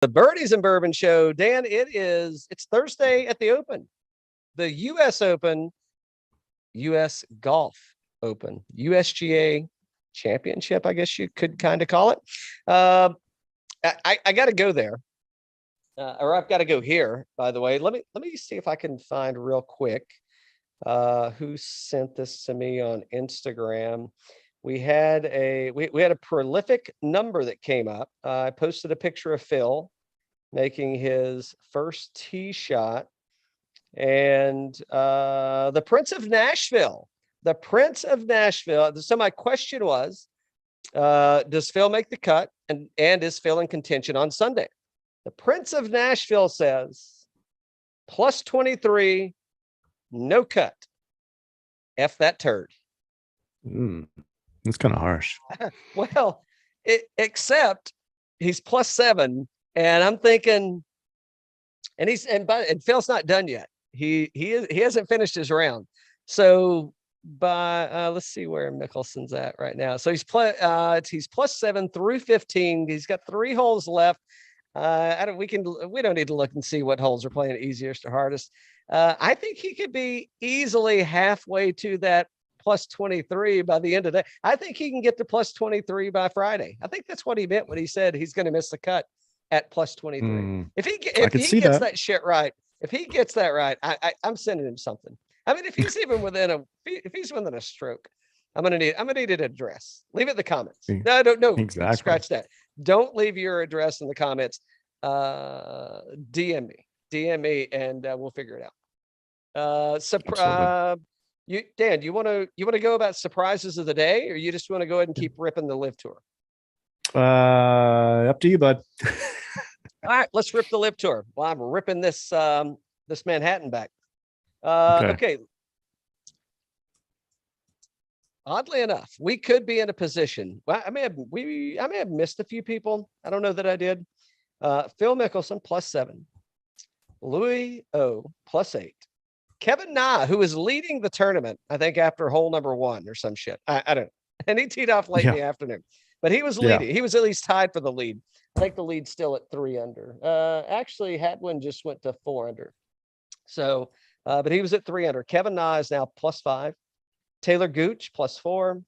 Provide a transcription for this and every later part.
The Birdies and Bourbon Show. Dan, it's Thursday at the Open, the US Open, US Golf Open, USGA Championship, I guess you could kind of call it. I got to go there, or I've got to go here. By the way, let me see if I can find real quick who sent this to me on Instagram. We had a prolific number that came up. I posted a picture of Phil making his first tee shot, and the Prince of Nashville. So my question was, does Phil make the cut, and is Phil in contention on Sunday? The Prince of Nashville says plus 23, no cut. F that turd. That's kind of harsh. Well, except he's plus 7, and I'm thinking, and Phil's not done yet. He hasn't finished his round. So let's see where Mickelson's at right now. So he's plus 7 through 15. He's got 3 holes left. We don't need to look and see what holes are playing easiest or hardest. I think he could be easily halfway to that plus 23 by the end of the day. I think he can get to plus 23 by Friday. I think that's what he meant when he said he's going to miss the cut at plus 23. If he gets that shit right, if he gets that right, I'm sending him something. I mean, if he's even within a stroke, I'm gonna need an address. Leave it in the comments. No, exactly. Scratch that. Don't leave your address in the comments. DM me, and we'll figure it out. Dan, you want to go about surprises of the day, or you just want to go ahead and keep ripping the Live Tour? Up to you, bud. All right, let's rip the Live Tour. Well, I'm ripping this Manhattan back. Okay. Oddly enough, we could be in a position. Well, I may have missed a few people. I don't know that I did. Phil Mickelson plus 7, Louis O plus 8, Kevin Na, who is leading the tournament, I think after hole number 1 or some shit. I don't know. And he teed off late in the afternoon, but he was leading. He was at least tied for the lead. I think the lead's still at 3 under. Actually, Hadwin just went to 4 under. So, but he was at 3 under. Kevin Na is now plus 5. Taylor Gooch plus 4.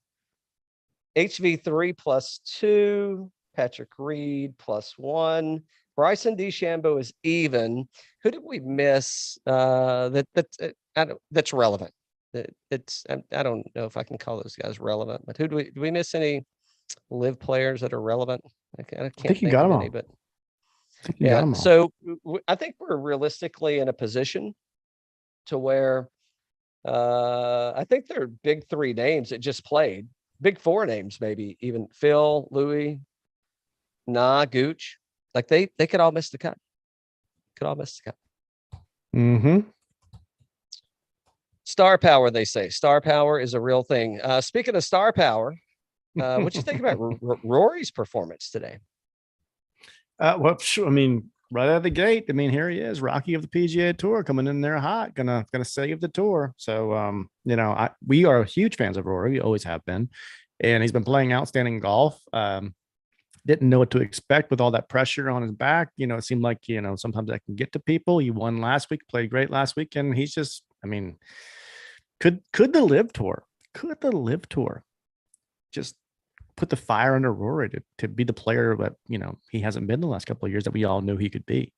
HV3 plus 2. Patrick Reed plus 1. Bryson DeChambeau is even. Who did we miss? That's relevant. I don't know if I can call those guys relevant, but do we miss any Live players that are relevant? I can't think you got them all. But yeah, so I think we're realistically in a position to where I think there are big 3 names that just played, big 4 names maybe, even Phil, Louis, Na, Gooch. Like they could all miss the cut. Star power, they say. Star power is a real thing. Speaking of star power, what you think about Rory's performance today? Well, sure. I mean, right out of the gate. I mean, here he is, Rocky of the PGA Tour, coming in there hot, gonna save the tour. So, we are huge fans of Rory. We always have been, and he's been playing outstanding golf. Didn't know what to expect with all that pressure on his back. It seemed like, sometimes that can get to people. He won last week, played great last week. And he's just, I mean, could the Live Tour just put the fire under Rory to be the player that, he hasn't been the last couple of years that we all knew he could be?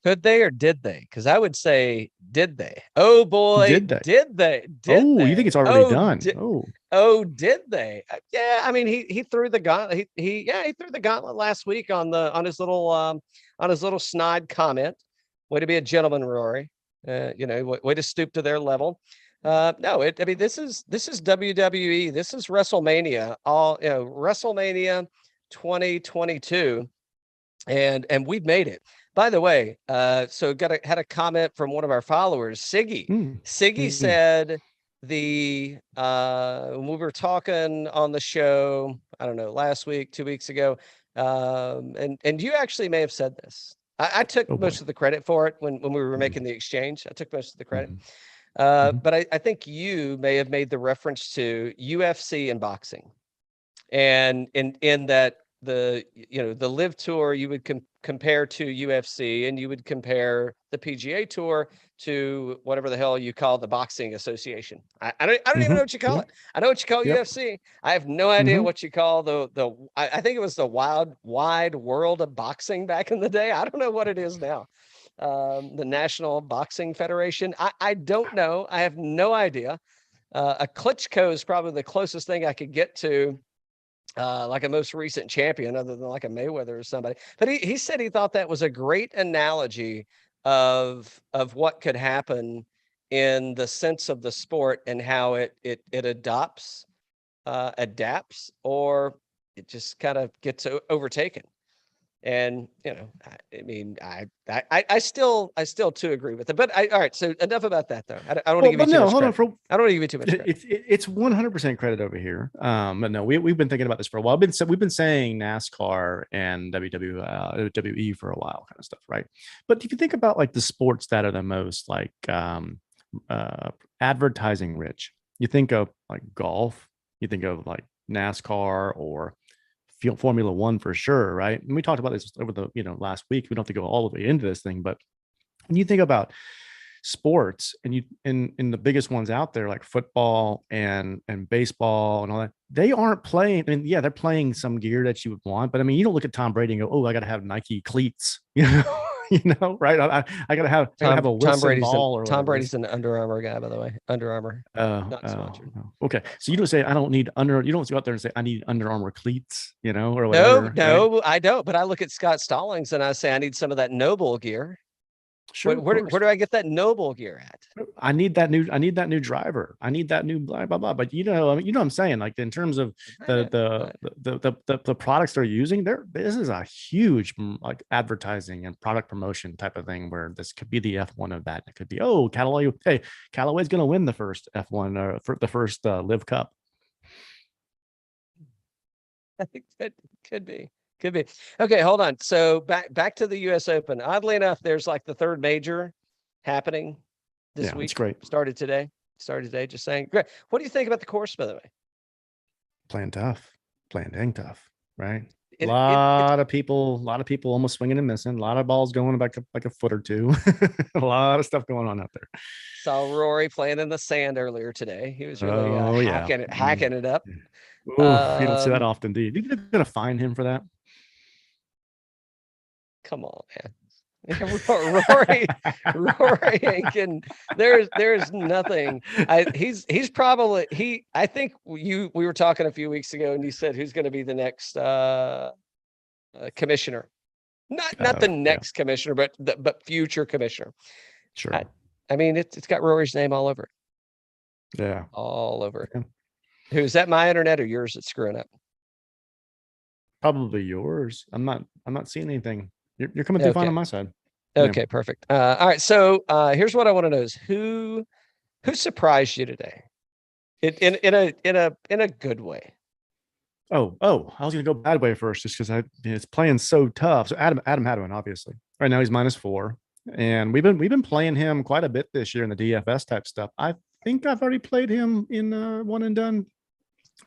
Could they or did they? Because I would say, did they? Oh boy, did they? You think it's already done? Did they? Yeah, I mean, he threw the gauntlet. He threw the gauntlet last week on his little snide comment. Way to be a gentleman, Rory. Way to stoop to their level. This is WWE. This is WrestleMania. WrestleMania 2022, and we've made it. By the way, so had a comment from one of our followers, Siggy. Siggy said when we were talking on the show, I don't know, last week, 2 weeks ago, and you actually may have said this. I took most of the credit for it when we were making the exchange. I took most of the credit. But I think you may have made the reference to UFC and boxing. And in that the Live Tour you would compare to UFC, and you would compare the PGA Tour to whatever the hell you call the boxing association. I don't even know what you call it. I know what you call UFC. I have no idea what you call I think it was the wide world of boxing back in the day. I don't know what it is now. The National Boxing Federation. I don't know. I have no idea. A Klitschko is probably the closest thing I could get to like a most recent champion, other than like a Mayweather or somebody. But he said he thought that was a great analogy of what could happen in the sense of the sport and how it adapts, or it just kind of gets overtaken. And I mean, I still too agree with it. But all right. So enough about that, though. I don't want to give you too much credit. I don't want to give you too much credit. It's 100% credit over here. But no, we've been thinking about this for a while. We've been saying NASCAR and WWE for a while, kind of stuff, right? But if you think about like the sports that are the most like advertising rich, you think of like golf, you think of like NASCAR or Formula One for sure, right? And we talked about this over the last week. We don't have to go all the way into this thing, but when you think about sports and you in the biggest ones out there like football and baseball and all that, they aren't playing. I mean, yeah, they're playing some gear that you would want, but I mean, you don't look at Tom Brady and go, "Oh, I got to have Nike cleats," right? I got to have a Wilson ball or Tom Brady's an Under Armour guy, by the way. Under Armour. Okay, so you don't say I don't need You don't go out there and say I need Under Armour cleats, or whatever. No, right? I don't. But I look at Scott Stallings and I say I need some of that Noble gear. Sure. Where do I get that Noble gear at? I need that new driver. I need that new blah blah blah. But what I'm saying, like in terms of the products they're using, this is a huge like advertising and product promotion type of thing where this could be the F1 of that. It could be, Callaway. Hey, Callaway's going to win the first F1 or for the first Live Cup. I think that could be. Could be. Okay, hold on. So back to the US Open. Oddly enough, there's like the third major happening this week. It's great. Started today. Just saying. Great. What do you think about the course, by the way? Playing dang tough, right? A lot of people almost swinging and missing. A lot of balls going back like a foot or two. A lot of stuff going on out there. Saw Rory playing in the sand earlier today. He was really hacking it up. Oof, you don't see that often, do you? You're gonna fine him for that? Come on, man. Rory Aiken, there's nothing. He's probably I think we were talking a few weeks ago and you said who's going to be the next commissioner. Not the next commissioner, but future commissioner. Sure. I mean, it's got Rory's name all over it. Yeah. All over it. Who's that, my internet or yours that's screwing up? Probably yours. I'm not seeing anything. You're coming through fine on my side. Okay, perfect. All right. So here's what I want to know is who surprised you today? In a good way. Oh, I was gonna go bad way first just because it's playing so tough. So Adam Hadwin, obviously. Right now he's -4. And we've been playing him quite a bit this year in the DFS type stuff. I think I've already played him in one and done,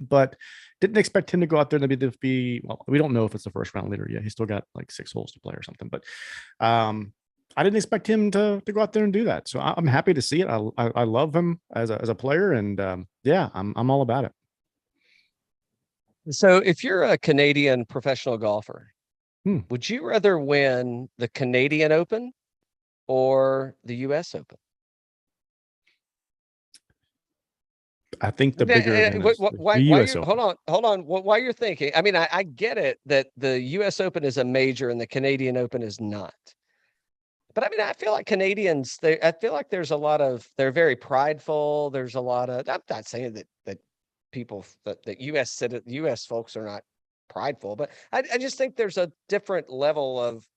but didn't expect him to go out there and be well, we don't know if it's the first round leader yet. He's still got like 6 holes to play or something, but I didn't expect him to go out there and do that. So I'm happy to see it. I love him as a player, and I'm all about it. So if you're a Canadian professional golfer, would you rather win the Canadian Open or the US Open? I think the bigger hold on. Why you're thinking? I mean, I get it that the US Open is a major and the Canadian Open is not. But I mean, I feel like Canadians, I feel like there's a lot of, they're very prideful. There's a lot of, I'm not saying that people, that US folks are not prideful, but I just think there's a different level of,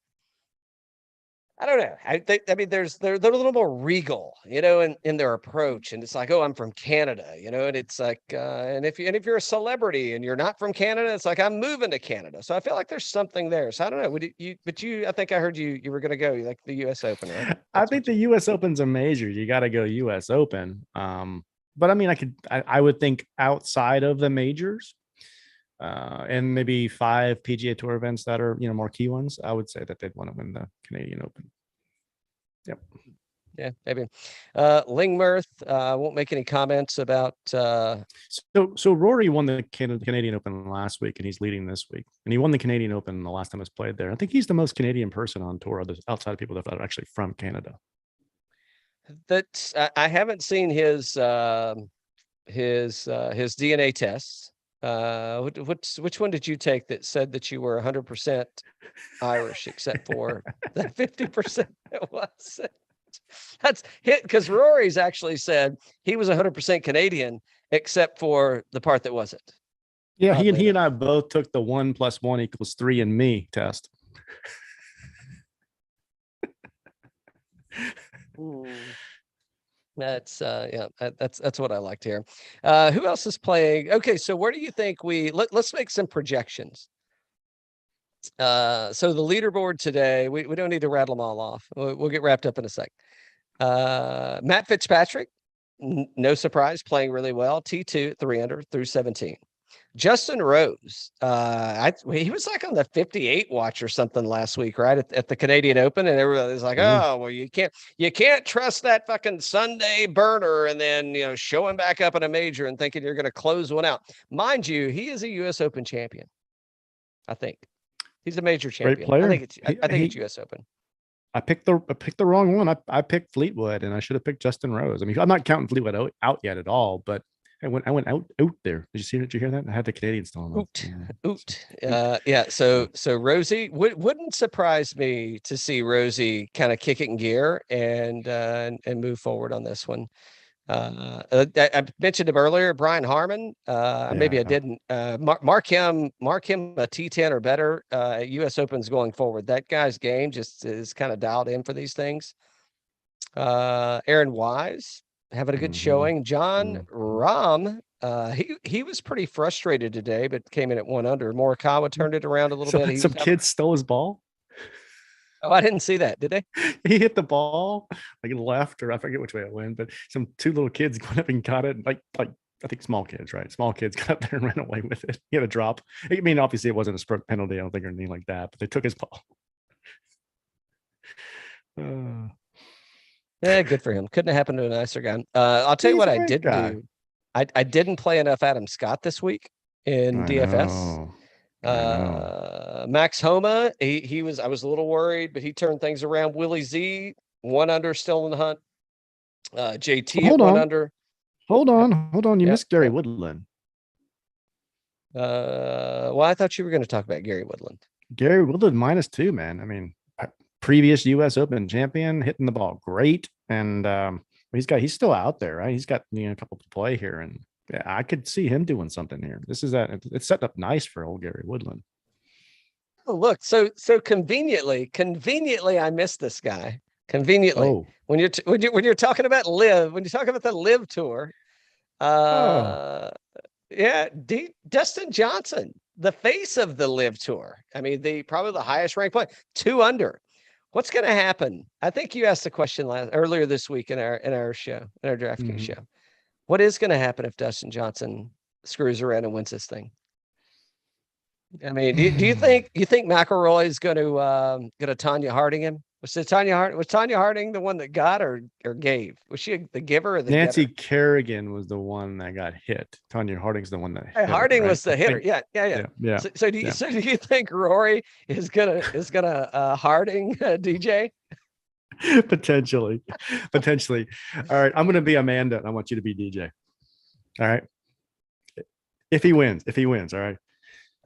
I don't know. I mean, they're a little more regal, in their approach. And it's like, oh, I'm from Canada, and it's like, and if you're a celebrity and you're not from Canada, it's like, I'm moving to Canada. So I feel like there's something there. So I don't know. I think I heard you were going to go like the US Open, right? I think the US Open's a major. You got to go US Open. But I mean, I would think outside of the majors, and maybe 5 PGA Tour events that are, more key ones, I would say that they'd want to win the Canadian Open. Yep. Yeah, maybe. Lingmerth, won't make any comments about. So Rory won the Canadian Open last week, and he's leading this week. And he won the Canadian Open the last time it's played there. I think he's the most Canadian person on tour, outside of people that are actually from Canada. I haven't seen his DNA tests. Which one did you take that said that you were 100% Irish, except for that 50% that wasn't? That's hit, because Rory's actually said he was 100% Canadian, except for the part that wasn't. Yeah, he and I both took the 1 + 1 = 3 and me test. That's that's what I like to hear. Who else is playing? Okay, so where do you think let's make some projections. So the leaderboard today, we don't need to rattle them all off. We'll get wrapped up in a sec. Matt Fitzpatrick, no surprise, playing really well. T2, 3 under through 17. Justin Rose, he was like on the 58 watch or something last week, right? At the Canadian Open, and everybody's like, oh, well, you can't trust that fucking Sunday burner and then, show him back up in a major and thinking you're going to close one out. Mind you, he is a US Open champion. I think he's a major champion. Great player. I think it's US Open. I picked the wrong one. I picked Fleetwood, and I should have picked Justin Rose. I mean, I'm not counting Fleetwood out yet at all, but I went out there. Did you hear that? I had the Canadian still on. Oot. Yeah. So Rosie, wouldn't surprise me to see Rosie kind of kick it in gear and move forward on this one. I mentioned him earlier, Brian Harman. Maybe I didn't. Mark him a T10 or better at US Opens going forward. That guy's game just is kind of dialed in for these things. Aaron Wise having a good showing. John Rahm, he was pretty frustrated today, but came in at 1 under. Morikawa turned it around a little bit. Some kids stole his ball. Oh, I didn't see that. Did they? He hit the ball like left, or I forget which way it went, but some 2 little kids went up and caught it. Like I think small kids, right? Small kids got up there and ran away with it. He had a drop. I mean, obviously it wasn't a sprint penalty, I don't think, or anything like that, but they took his ball. Yeah, good for him. Couldn't have happened to a nicer guy. I'll tell you what I did do. I didn't play enough Adam Scott this week in DFS. Max Homa, I was a little worried, but he turned things around. Willie Z, 1 under, still in the hunt. JT at 1 under. Hold on. You missed Gary Woodland. Well, I thought you were going to talk about Gary Woodland. Gary Woodland -2, man. I mean, previous US Open champion, hitting the ball great, and he's still out there, right? He's got a couple to play here, and yeah, I could see him doing something here. It's set up nice for old Gary Woodland. Oh, look, so conveniently, I missed this guy. Conveniently, when you're talking about when you're talking about the Live Tour, Dustin Johnson, the face of the Live Tour. I mean, probably the highest ranked player, 2 under. What's going to happen? I think you asked the question earlier this week in our show, in our DraftKings show. What is going to happen if Dustin Johnson screws around and wins this thing? I mean, do you think McIlroy is going to Tanya Harding him? Was Tanya Harding the one that got or gave? Was she the giver or the Nancy getter? Kerrigan was the one that got hit. Tanya Harding's the one that hit Harding was the hitter. Yeah. So do you think Rory is gonna Harding DJ? Potentially. All right, I'm gonna be Amanda, and I want you to be DJ. All right. If he wins, all right.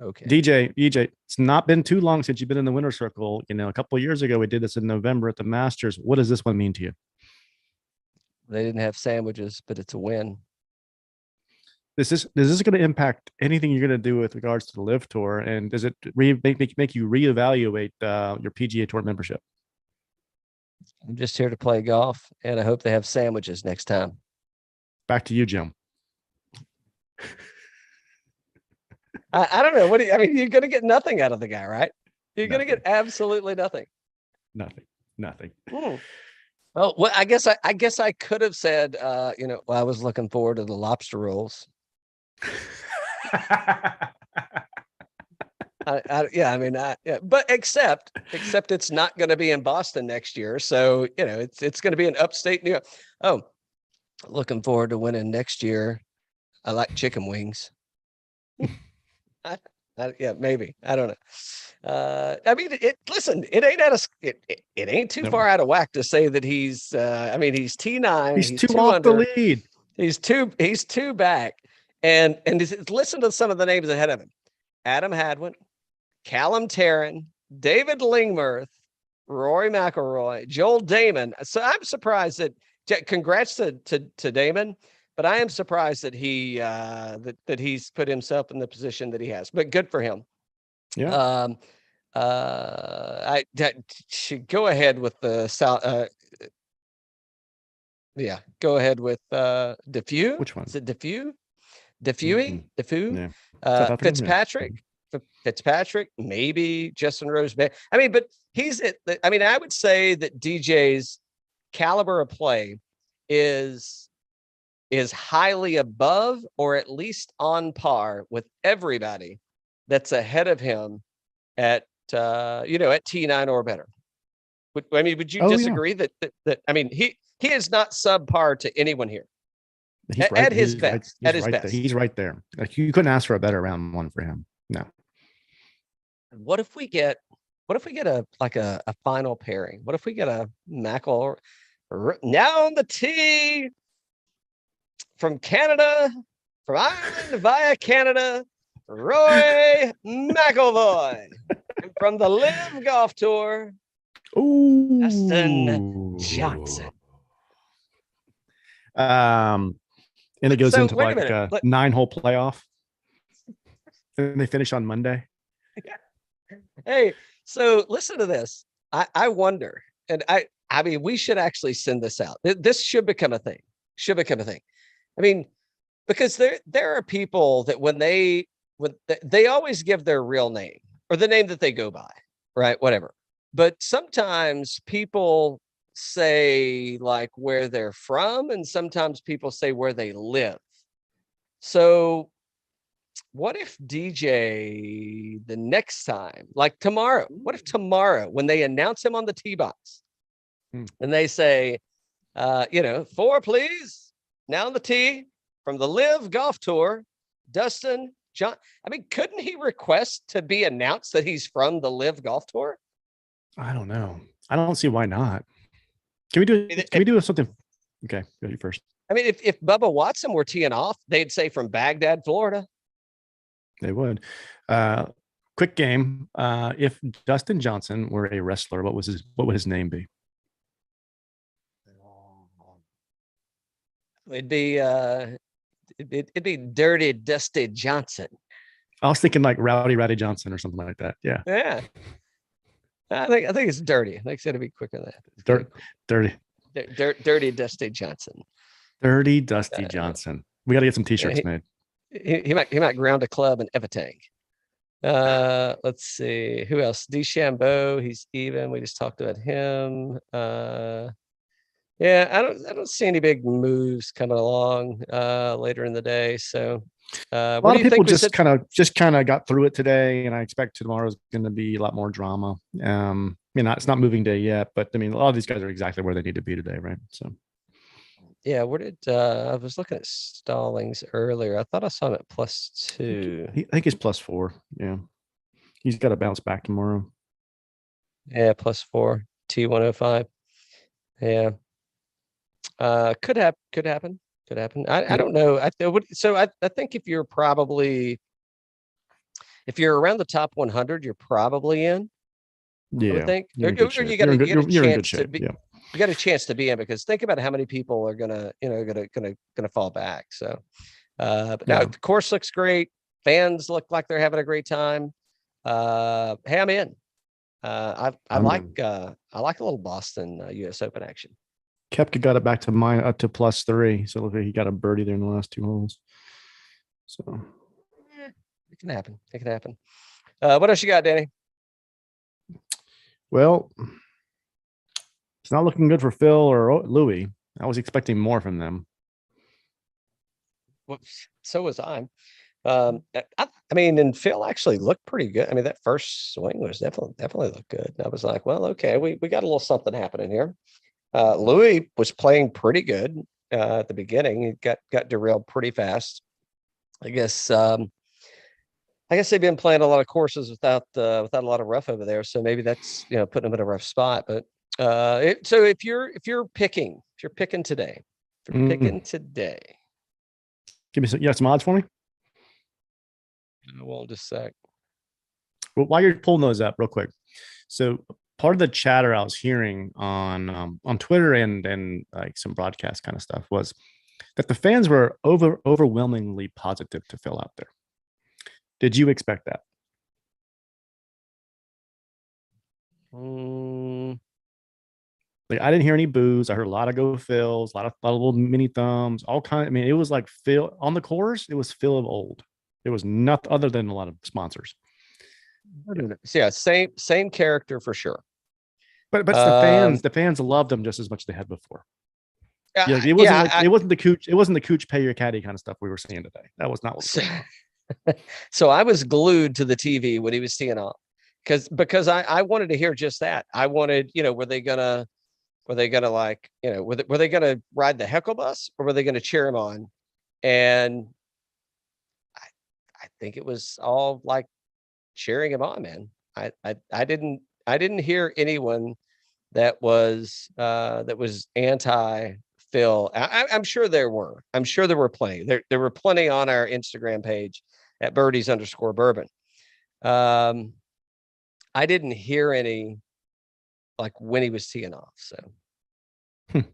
Okay. DJ, it's not been too long since you've been in the winner's circle. A couple of years ago, we did this in November at the Masters. What does this one mean to you? They didn't have sandwiches, but it's a win. Is this going to impact anything you're going to do with regards to the Live Tour? And does it make you reevaluate your PGA Tour membership? I'm just here to play golf, and I hope they have sandwiches next time. Back to you, Jim. I don't know. You're going to get nothing out of the guy, right? You're going to get absolutely nothing. Nothing. Well, I guess I could have said, I was looking forward to the lobster rolls. But except it's not going to be in Boston next year. So, it's going to be in upstate New York. Oh, looking forward to winning next year. I like chicken wings. Yeah, maybe. I don't know. I mean, listen, it ain't it ain't too far out of whack to say that he's he's T9. He's two off under. the lead. He's two back. And listen to some of the names ahead of him. Adam Hadwin, Callum Tarren, David Lingmerth, Rory McIlroy, Joel Dahmen. So I'm surprised that congrats to Dahmen, but I am surprised that that he's put himself in the position that he has. But good for him. Yeah. I should go ahead with the South. Yeah, go ahead with Defoe. Which one? Is it Defoe? Defoe? Yeah. Fitzpatrick, maybe Justin Rose. I mean, but I would say that DJ's caliber of play is highly above or at least on par with everybody that's ahead of him at T9 or better. Would you disagree that he is not subpar to anyone here? He's right, at his best. At his best. He's right there. Like, you couldn't ask for a better round one for him. No. What if we get a final pairing? What if we get a McIlroy now on the tee from Canada, from Ireland via Canada, Rory McIlroy, and from the Live Golf Tour, Dustin Johnson. And it goes into like a 9-hole playoff. And they finish on Monday. Yeah. Hey, so listen to this. I wonder, and I mean, we should actually send this out. This should become a thing. I mean, because there are people that when they always give their real name or the name that they go by, right? Whatever. But sometimes people say like where they're from, and sometimes people say where they live. So what if DJ the next time, like tomorrow, what if tomorrow when they announce him on the tee box and they say, 4 please, now on the tee from the Live Golf Tour, Dustin John. I mean, couldn't he request to be announced that he's from the Live Golf Tour? I don't know. I don't see why not. Can we do something? Okay, go you first. I mean, if Bubba Watson were teeing off, they'd say from Baghdad, Florida. They would. Quick game. If Dustin Johnson were a wrestler, what would his name be? It'd be Dirty Dusty Johnson. I was thinking like Rowdy Johnson or something like that. Yeah. Yeah. I think it's dirty. I think it's gonna be quicker than that. Dirty Dusty Johnson. Dirty Dusty Johnson. We got to get some t-shirts made. He might ground a club in Evertank. Let's see who else. DeChambeau, he's even. We just talked about him. Yeah, I don't see any big moves coming along later in the day. So a lot of people just kind of got through it today, and I expect tomorrow's going to be a lot more drama. It's not moving day yet, but I mean, a lot of these guys are exactly where they need to be today, right? So. Yeah, where did I was looking at Stallings earlier. I thought I saw him at +2. I think he's +4. Yeah, he's got to bounce back tomorrow. Yeah, +4. T105. Yeah, could happen. I don't know. I think if you're around the top 100, you're probably in. Yeah, I would think. You're in good shape. You got a chance to be in, because think about how many people are gonna fall back. So, but now the course looks great. Fans look like they're having a great time. Hey, I'm in. I like a little Boston US Open action. Koepka got it back to to +3, so he got a birdie there in the last 2 holes. So it can happen. What else you got, Danny? Well, it's not looking good for Phil or Louis. I was expecting more from them. Well, so was I. I mean, and Phil actually looked pretty good. I mean, that first swing was definitely looked good. And I was like, well, okay, we got a little something happening here. Louis was playing pretty good at the beginning. He got derailed pretty fast. I guess they've been playing a lot of courses without a lot of rough over there, so maybe that's putting them in a rough spot. But so if you're picking today, Give me some. You got some odds for me? I won't just sec. Well, while you're pulling those up, real quick. So part of the chatter I was hearing on Twitter and like some broadcast kind of stuff was that the fans were overwhelmingly positive to Phil out there. Did you expect that? Like, I didn't hear any boos. I heard a lot of go Phils, a lot of little mini thumbs, all kind. I mean, it was like Phil on the course. It was Phil of old. It was nothing other than a lot of sponsors. Yeah, same character for sure. But the fans loved him just as much as they had before. Yeah, it wasn't the cooch pay your caddy kind of stuff we were seeing today. That was not what was going on. So I was glued to the TV when he was teeing off because I wanted to hear just that. I wanted, were they gonna like, were they gonna ride the heckle bus or were they gonna cheer him on? And I think it was all like cheering him on, man. I didn't hear anyone that was anti Phil. I'm sure there were. I'm sure there were plenty. There were plenty on our Instagram page at birdies_bourbon. I didn't hear any like when he was teeing off. So I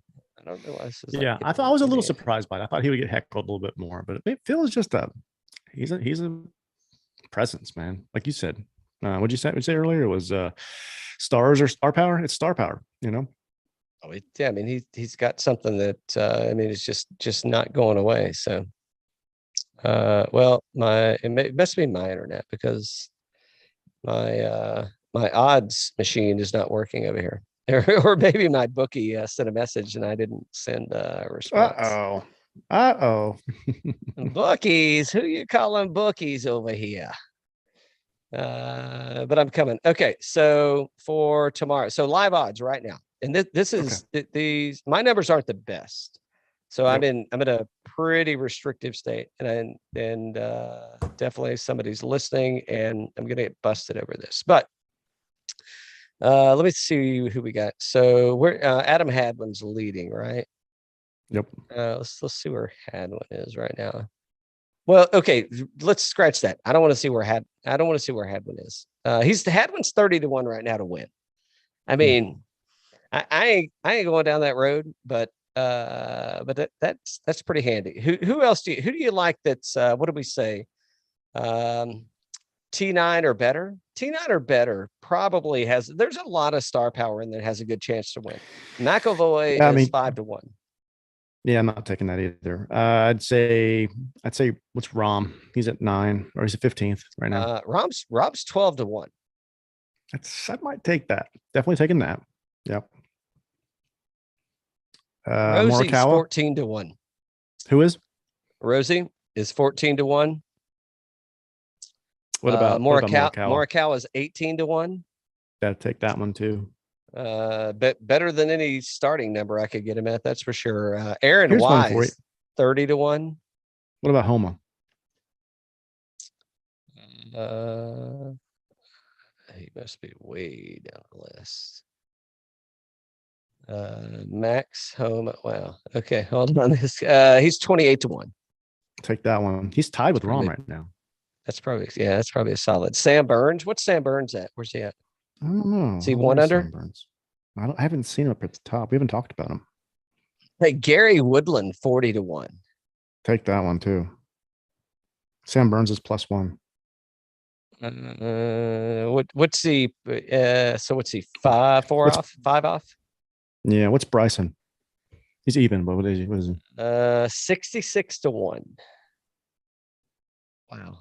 don't know why this is. Yeah, I thought I was a little surprised by it. I thought he would get heckled a little bit more, but Phil is just he's a presence, man. Like you said, what'd you say earlier? It was stars or star power. It's star power, Oh, yeah. I mean, he's got something that it's just not going away. So, well, it must be my internet because my odds machine is not working over here, or maybe my bookie sent a message and I didn't send a response. Bookies, who you calling bookies over here? But I'm coming. Okay, so for tomorrow, so live odds right now, and this is these. My numbers aren't the best, so I'm in a pretty restrictive state, and definitely somebody's listening, and I'm gonna get busted over this. But let me see who we got. So we're Adam Hadwin's leading, right? Yep. Let's see where Hadwin is right now. Well, okay, let's scratch that. I don't want to see where Hadwin is. Hadwin's 30-1 right now to win. I mean, I ain't going down that road, but that's pretty handy. Who else do you like that's what did we say? T9 or better? T9 or better probably there's a lot of star power in there that has a good chance to win. McIlroy is 5-1. Yeah, I'm not taking that either. I'd say what's Rahm? He's at 9 or he's at 15th right now. Rahm's 12-1. I might take that. Definitely taking that. Yep. Rosie's 14-1. Who is? Rosie is 14-1. What about Morikawa is 18-1. Gotta take that one too. Better than any starting number I could get him at, that's for sure. Aaron Wise 30-1. What about Homa? He must be way down the list. Max Homa. Wow. Okay, hold on. This he's 28-1. Take that one. He's tied with Rahm right now. That's probably a solid. Sam Burns. What's Sam Burns at? Where's he at? I don't know. Is he 1 under? I haven't seen him up at the top. We haven't talked about him. Hey, Gary Woodland 40-1. Take that one too. Sam Burns is +1. What's he? So what's he? 5 off? Yeah. What's Bryson? He's even, but what is he? 66-1. Wow.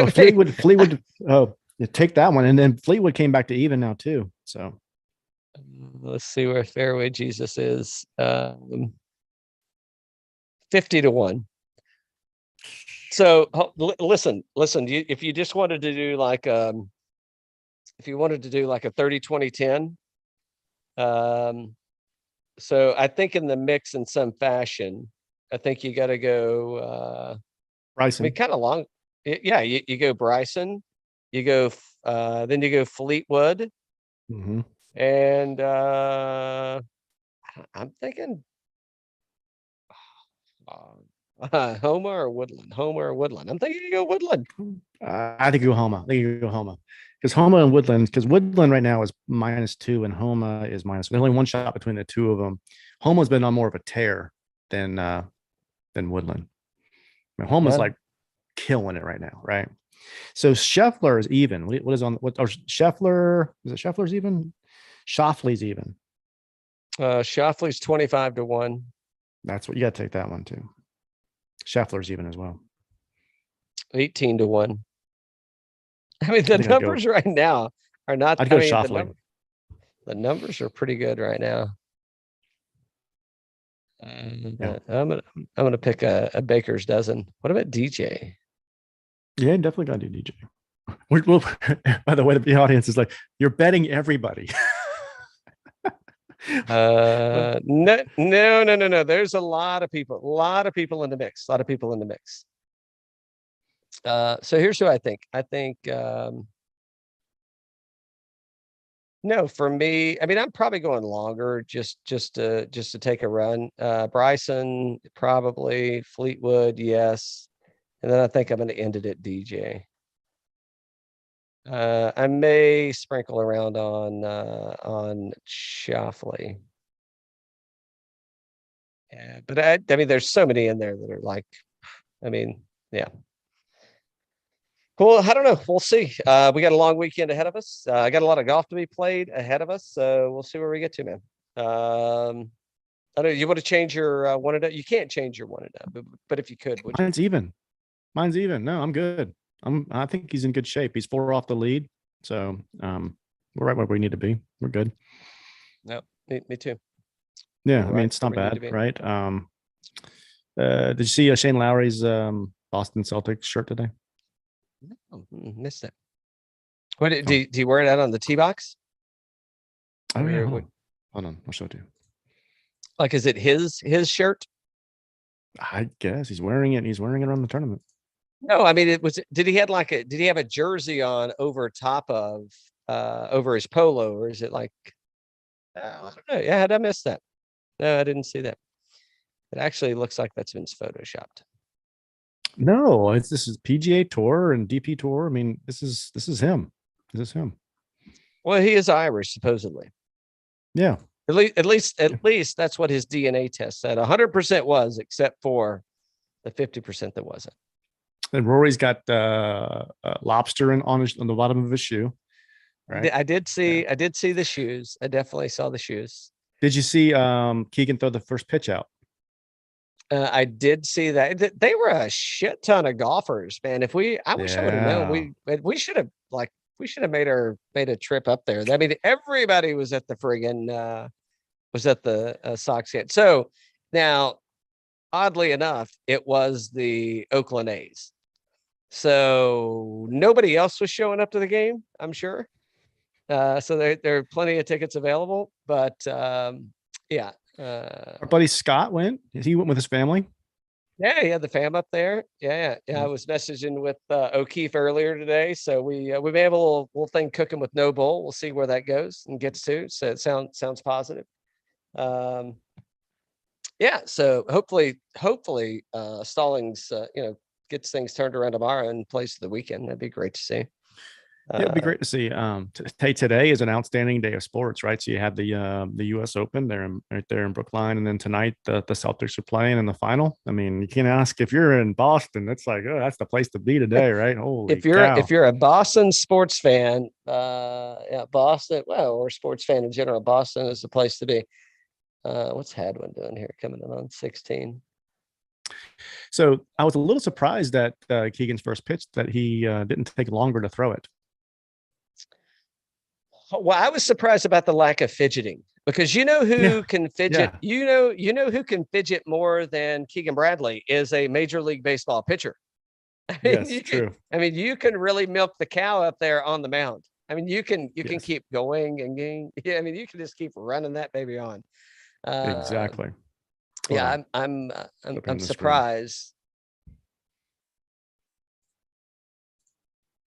Fleetwood. Oh, you take that one, and then Fleetwood came back to even now too. So let's see where Fairway Jesus is. 50-1. So listen, if you just wanted to do like, if you wanted to do like a 30-20-10, so I think in the mix in some fashion, I think you got to go, I mean, Bryson. kind of long. Yeah, you go Bryson, you go, then you go Fleetwood, Mhm. and I'm thinking Homa or Woodland. Homa or Woodland. I'm thinking you go Woodland. I think you go Homa. I think you go Homa. Because Homa and Woodland, because Woodland right now is -2 and Homa is minus. There's only one shot between the two of them. Homa's been on more of a tear than Woodland. I mean, Homa's Yeah. like killing it right now, right? So Scheffler is even. What is on what? Or Scheffler is it? Scheffler's even. Shoffley's even. Shoffley's 25-1. That's what you got to take that one too. Scheffler's even as well. 18-1. I mean, the think I'd go- numbers right now are not. I'd go I mean, Shoffley. the numbers are pretty good right now. Yeah. I'm gonna pick a baker's dozen. What about DJ? Yeah, definitely got to do DJ. We'll, by the way, the audience is like, you're betting everybody. No. There's a lot of people in the mix. A lot of people in the mix. So here's who I think. I think no, for me, I mean, I'm probably going longer just to take a run. Bryson, probably. Fleetwood, yes. And then I think I'm going to end it at DJ. I may sprinkle around on Shoffley. Yeah, but I mean, there's so many in there that are like, I mean, yeah. Cool. I don't know. We'll see. We got a long weekend ahead of us. I got a lot of golf to be played ahead of us, so we'll see where we get to, man. I know you want to change your one and you can't change your one and but if you could, would you? Mine's even. Mine's even. No, I'm good. I think he's in good shape. He's 4 off the lead. So we're right where we need to be. We're good. No, me too. Yeah, We're I mean, it's not where we need to bad, be. right? Did you see Shane Lowry's Boston Celtics shirt today? Oh, missed it. What do you wear it out on the tee box? Oh yeah, Or hold on, I'll show it to you. like, is it his shirt? I guess he's wearing it. He's wearing it around the tournament. No, I mean, it was. Did he have a jersey on over top of over his polo, or is it like? I don't know. Yeah, how'd I miss that? No, I didn't see that. It actually looks like that's been photoshopped. No, this is PGA Tour and DP Tour. I mean, this is him. This is him. Well, he is Irish, supposedly. Yeah. At least that's what his DNA test said. 100% was, except for the 50% that wasn't. And Rory's got lobster on the bottom of his shoe. Right. I did see the shoes. I definitely saw the shoes. Did you see Keegan throw the first pitch out? I did see that. They were a shit ton of golfers, man. I wish I would have known. We should have made a trip up there. I mean, everybody was at the friggin' Sox game. So now, oddly enough, it was the Oakland A's. So nobody else was showing up to the game, I'm sure. So there are plenty of tickets available, but yeah. Our buddy Scott went. He went with his family. Yeah, he had the fam up there. Yeah. I was messaging with O'Keefe earlier today, so we may have a little thing cooking with No Bull. We'll see where that goes and gets to. So it sounds positive. Yeah. So hopefully, Stallings, gets things turned around tomorrow and plays for the weekend. That'd be great to see. Yeah, it'd be great to see. Today is an outstanding day of sports, right? So you had the U.S. Open right there in Brookline, and then tonight the Celtics are playing in the final. I mean, you can't ask if you're in Boston. It's like, oh, that's the place to be today, right? Holy if you're a Boston sports fan, Boston, well, or sports fan in general, Boston is the place to be. What's Hadwin doing here? Coming in on 16. So I was a little surprised that Keegan's first pitch that he didn't take longer to throw it. Well, I was surprised about the lack of fidgeting because who can fidget. Yeah. You know who can fidget more than Keegan Bradley is a Major League Baseball pitcher. Yes, true. You can really milk the cow up there on the mound. You can Yes. keep going and going. Yeah, you can just keep running that baby on. Exactly. Hold Yeah, on. I'm surprised.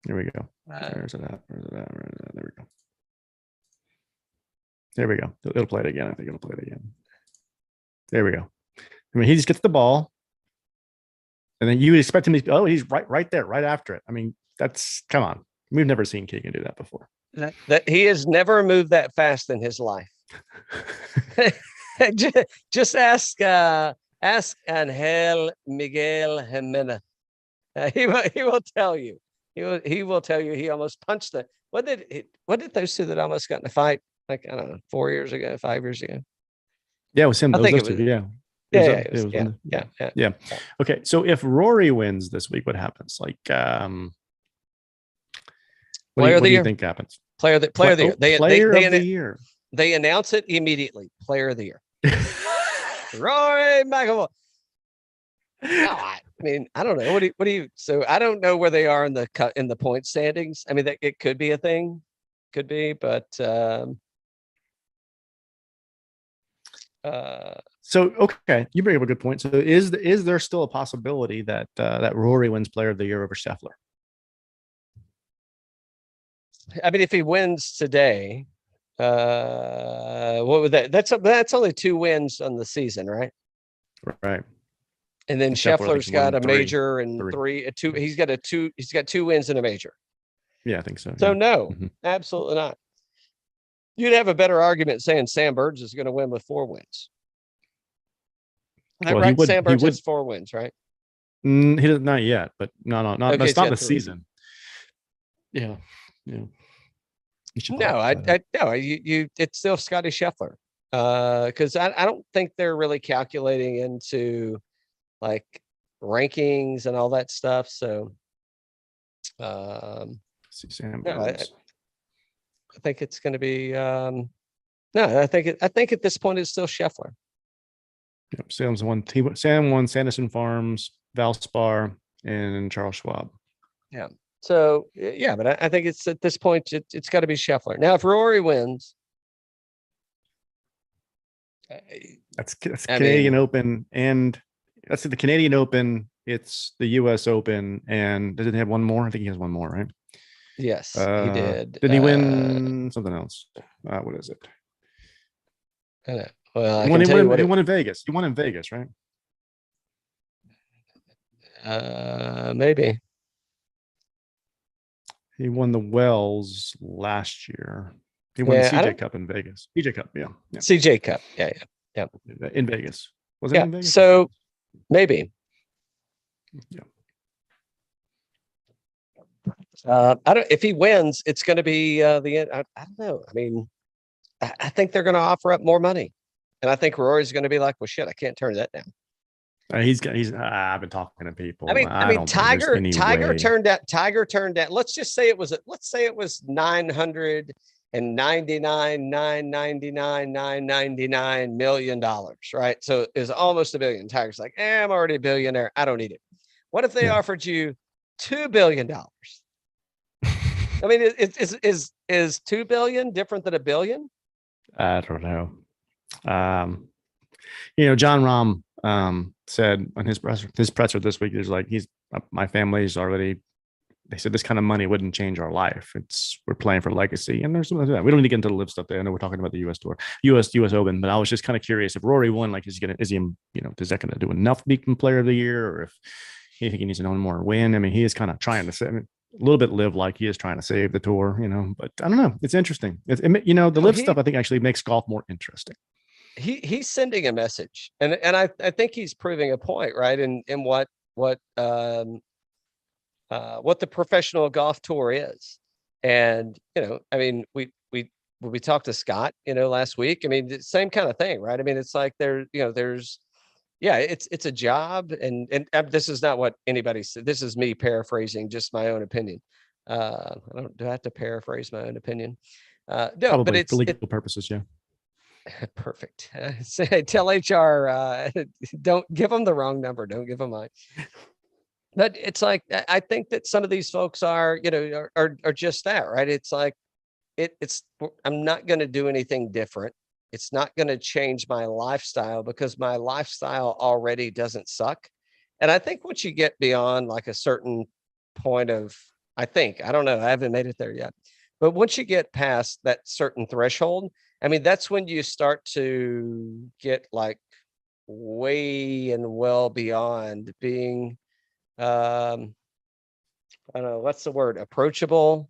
Here we go. Where's it at? Where's it at? There we go. There we go. It'll play it again. I think it'll play it again. There we go. He just gets the ball, and then you would expect him to. Oh, he's right there, right after it. That's come on. We've never seen Keegan do that before. That he has never moved that fast in his life. Just ask Angel Miguel Jimenez. He will tell you. He will tell you he almost punched the. What did those two that almost got in a fight? Like, I don't know, 4 years ago, 5 years ago. Yeah, it was him. I think it was. Yeah. Yeah. Okay, so if Rory wins this week, what happens? Like, what do you think happens? Player of the year. Player of the year. They announce it immediately. Player of the year. Rory McIlroy. No, I don't know. What do you? So I don't know where they are in the point standings. That it could be a thing, could be, but so okay, you bring up a good point. So is there still a possibility that that Rory wins Player of the Year over Scheffler? If he wins today, what would that? That's only 2 wins on the season, right? Right. And then Scheffler's got a major and two. He's got 2 wins in a major. Yeah, I think so. So no, absolutely not. You'd have a better argument saying Sam Burns is going to win with 4 wins. Well, right? Sam Burns has 4 wins, right? He does not yet, but no, Okay, that's not the season. Yeah. No, it's still Scotty Scheffler. Because I don't think they're really calculating into like rankings and all that stuff. So Sam Burns. I think it's going to be no. I think at this point it's still Scheffler. Yep, Sam won Sanderson Farms, Valspar, and Charles Schwab. Yeah. So yeah, but I think it's at this point it's got to be Scheffler. Now, if Rory wins, that's Canadian Open, and that's the Canadian Open. It's the U.S. Open, and does it have one more? I think he has one more, right? Yes, he did. Did he win something else? What is it? I know. Well, he won in Vegas. He won in Vegas, right? Maybe. He won the Wells last year. He won the CJ Cup in Vegas. CJ Cup, yeah. CJ Cup, yeah. In Vegas. Was it in Vegas? So maybe. Yeah. If he wins, it's going to be the end. I don't know. I think they're going to offer up more money, and I think Rory's going to be like, "Well, shit, I can't turn that down." I've been talking to people. Tiger turned out. Let's just say it was 999 million dollars, right? So it's almost $1 billion. Tiger's like, I'm already a billionaire. I don't need it. What if they offered you $2 billion? Is $2 billion different than $1 billion? I don't know. John Rahm said on his presser this week, my family's already. They said this kind of money wouldn't change our life. We're playing for legacy, and there's something like that. We don't need to get into the live stuff there. I know we're talking about the U.S. Tour, U.S. Open, but I was just kind of curious if Rory won, is that going to do enough to become Player of the Year, or if you think he needs to one more win? He is kind of trying to say a little bit live like he is trying to save the tour, but I don't know. It's interesting. The live stuff I think actually makes golf more interesting. He's sending a message, and I think he's proving a point, right? In what the professional golf tour is. And, we talked to Scott, last week. The same kind of thing, right? It's like it's a job. And this is not what anybody said. This is me paraphrasing just my own opinion. Do I have to paraphrase my own opinion? No, probably, but it's for legal purposes. Yeah. Perfect. Tell HR, don't give them the wrong number. Don't give them mine. But it's like, I think that some of these folks are, are just that, right? It's like, I'm not going to do anything different. It's not going to change my lifestyle because my lifestyle already doesn't suck. And I think once you get beyond like a certain point of, I don't know, I haven't made it there yet. But once you get past that certain threshold, I mean, that's when you start to get like way and well beyond being, I don't know, what's the word? Approachable,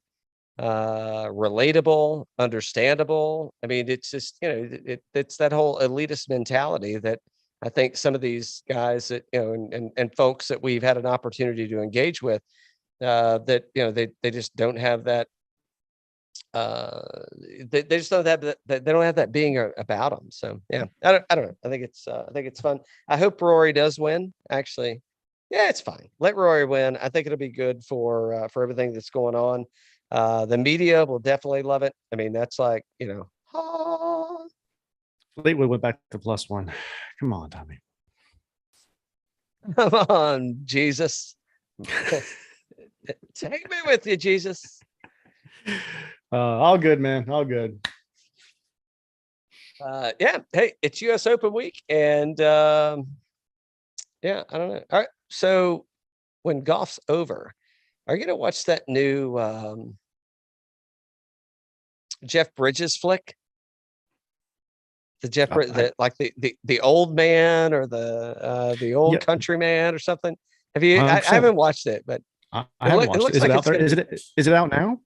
relatable, understandable. I mean, it's just, it's that whole elitist mentality that I think some of these guys that, and folks that we've had an opportunity to engage with, that, they just don't have that, they just don't have that, they don't have that being about them. So yeah, I don't know. I think it's fun. I hope Rory does win, actually. Yeah, it's fine. Let Rory win. I think it'll be good for everything that's going on. The media will definitely love it. I mean, that's like, ah, Fleetwood went back to +1. Come on, Tommy. come on, Jesus. Take me with you, Jesus. All good, man. All good. Yeah. Hey, it's US Open week. And yeah, I don't know. All right. So when golf's over, are you gonna watch that new Jeff Bridges flick? The Jeff like the old man or the old country man or something. Have you? I haven't watched it, but I haven't watched it. Is it out there? Is it out now?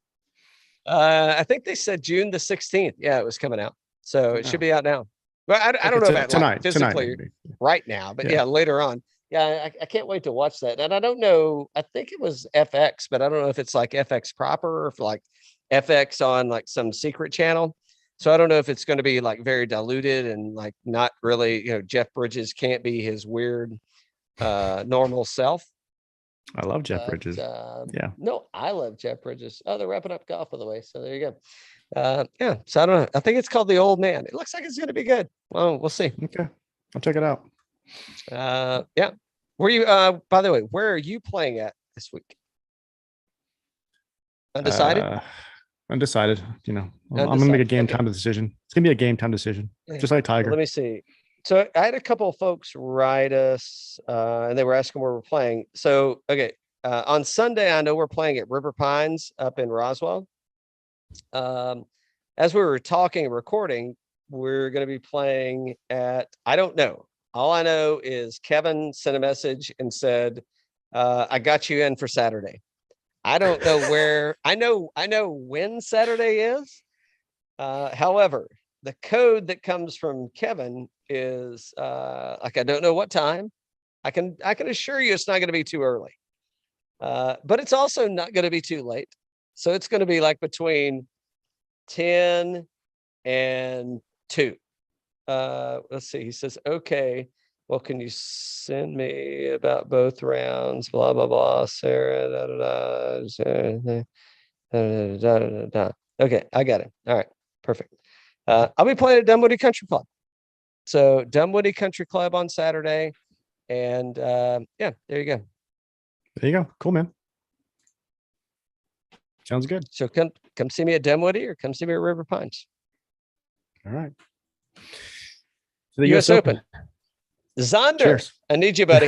I think they said June the 16th. Yeah, it was coming out, so it should be out now. Well, I don't know about tonight, like physically right now, but yeah, later on. Yeah, I can't wait to watch that. And I don't know. I think it was FX, but I don't know if it's like FX proper or if like FX on like some secret channel. So I don't know if it's going to be like very diluted and like not really, Jeff Bridges can't be his weird normal self. I love Jeff Bridges. Yeah. No, I love Jeff Bridges. Oh, they're wrapping up golf, by the way. So there you go. Yeah. So I don't know. I think it's called The Old Man. It looks like it's going to be good. Well, we'll see. Okay. I'll check it out. Yeah. Were you, by the way, where are you playing at this week? Undecided? Undecided. I'm going to make a game time decision. It's going to be a game time decision, just like Tiger. Let me see. So I had a couple of folks write us, and they were asking where we're playing. So, okay. On Sunday, I know we're playing at River Pines up in Roswell. As we were talking and recording, we're going to be playing at, I don't know. All I know is Kevin sent a message and said, I got you in for Saturday. I don't know where. I know when Saturday is. However, the code that comes from Kevin is like, I don't know what time. I can assure you it's not going to be too early. But it's also not going to be too late. So it's going to be like between 10 and 2. Let's see. He says, okay, well, can you send me about both rounds? Blah, blah, blah. Sarah, da, da, da, Sarah, da, da, da, da. Okay, I got it. All right, perfect. I'll be playing at Dunwoody Country Club. So Dunwoody Country Club on Saturday. And yeah, there you go. There you go. Cool, man. Sounds good. So come see me at Dunwoody or come see me at River Pines. All right. The US Open. Zonder, cheers. I need you, buddy.